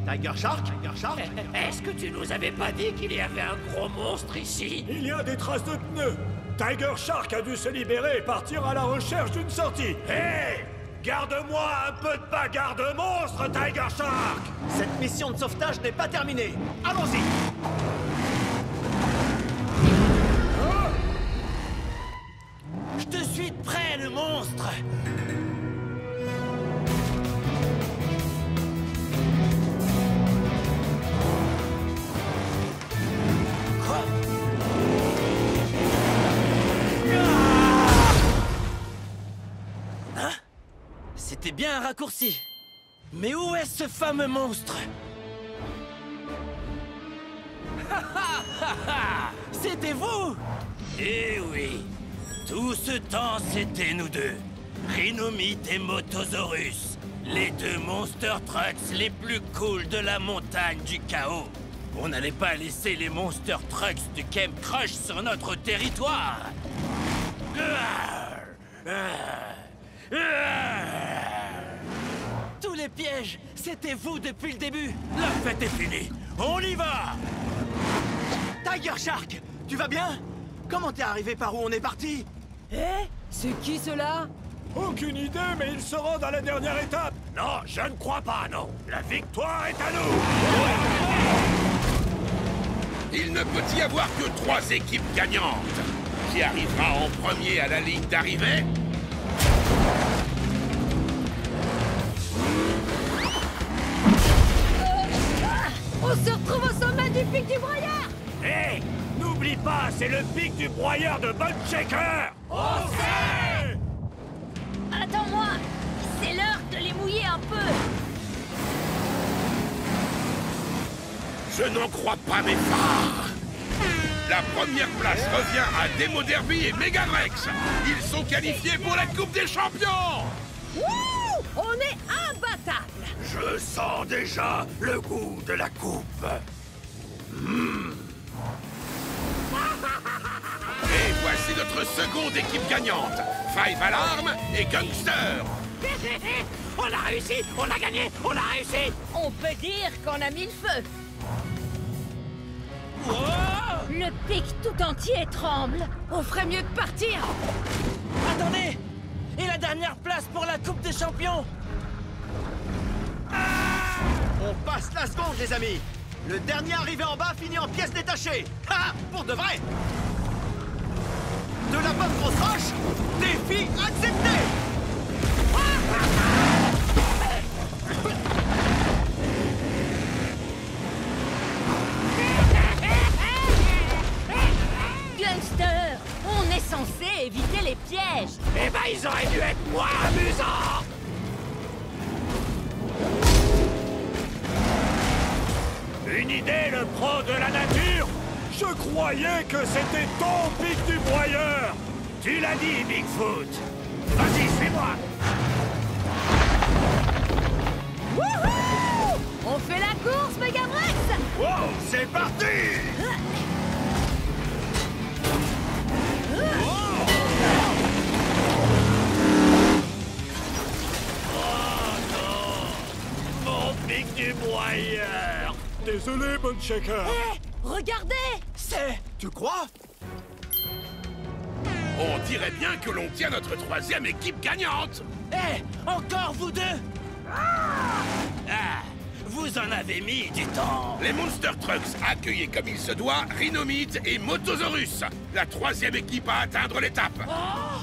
Tiger Shark? Tiger Shark? Est-ce que tu nous avais pas dit qu'il y avait un gros monstre ici? Il y a des traces de pneus. Tiger Shark a dû se libérer et partir à la recherche d'une sortie. Hé! Garde-moi un peu de bagarre de monstre, Tiger Shark! Cette mission de sauvetage n'est pas terminée. Allons-y. Je te suis de près, le monstre! Quoi? Hein? C'était bien un raccourci. Mais où est ce fameux monstre? C'était vous! Eh oui, tout ce temps, c'était nous deux. Rhinomite et Motosaurus, les deux Monster Trucks les plus cool de la montagne du chaos. On n'allait pas laisser les Monster Trucks du Camp Crush sur notre territoire. Tous les pièges, c'était vous depuis le début! La fête est finie, on y va! Tiger Shark, tu vas bien? Comment t'es arrivé par où on est parti? C'est qui cela? Aucune idée, mais ils se rendent à la dernière étape. Non, je ne crois pas, non. La victoire est à nous. Il ne peut y avoir que 3 équipes gagnantes. Qui arrivera en premier à la ligne d'arrivée? On se retrouve au sommet du pic du broyeur. Hé, n'oublie pas, c'est le pic du broyeur de Bone Shaker. On sait. Attends-moi! C'est l'heure de les mouiller un peu! Je n'en crois pas mes phares. La première place revient à Demo Derby et Megavrex. Ils sont qualifiés pour la Coupe des Champions. Wouh! On est imbattable. Je sens déjà le goût de la coupe. Et voici notre seconde équipe gagnante. Five Alarm et Gangster. On a réussi! On a gagné! On a réussi! On peut dire qu'on a mis le feu! Le pic tout entier tremble! On ferait mieux de partir. Attendez! Et la dernière place pour la Coupe des Champions? On passe la seconde, les amis. Le dernier arrivé en bas finit en pièces détachées. Ha! Pour de vrai. De la bonne grosse roche. Défi accepté. Youngster! On est censé éviter les pièges! Eh ben, ils auraient dû être moins amusants! Une idée, le pro de la nature? Je croyais que c'était ton pic du broyeur! Tu l'as dit, Bigfoot. Vas-y, suis-moi. Wouhou! On fait la course, Megavrex! Wow, c'est parti! Mon pic du broyeur! Désolé, Bon Shaker. Hé! Regardez! C'est... Tu crois? On dirait bien que l'on tient notre troisième équipe gagnante. Hé, encore vous deux? Ah, vous en avez mis du temps. Les Monster Trucks accueillent comme il se doit Rhinomite et Motosaurus, la troisième équipe à atteindre l'étape.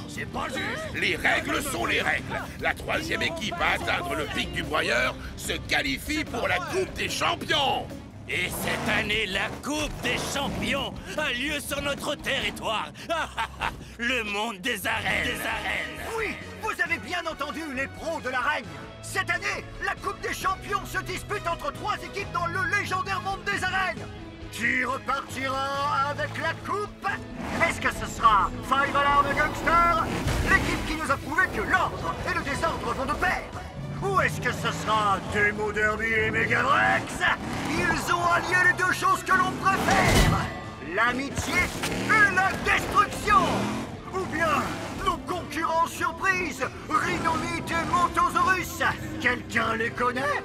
C'est pas juste. Les règles sont les règles. La troisième équipe à atteindre le pic du broyeur se qualifie pour la Coupe des Champions. Et cette année, la Coupe des Champions a lieu sur notre territoire. Le monde des arènes. Oui, vous avez bien entendu les pros de la règne. Cette année, la Coupe des Champions se dispute entre 3 équipes dans le légendaire monde des arènes. Qui repartira avec la coupe? Est-ce que ce sera Five Alarm Gangster, l'équipe qui nous a prouvé que l'ordre et le désordre vont de pair? Ou est-ce que ce sera Demo Derby et Megavrex? Ils ont allié les deux choses que l'on préfère, l'amitié et la destruction. Ou bien nos concurrents surprises, Rhinomite et Motosaurus. Quelqu'un les connaît?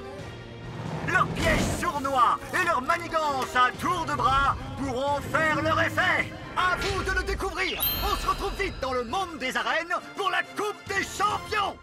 Leurs pièges sournois et leurs manigances à tour de bras pourront faire leur effet. À vous de le découvrir. On se retrouve vite dans le monde des arènes pour la Coupe des Champions.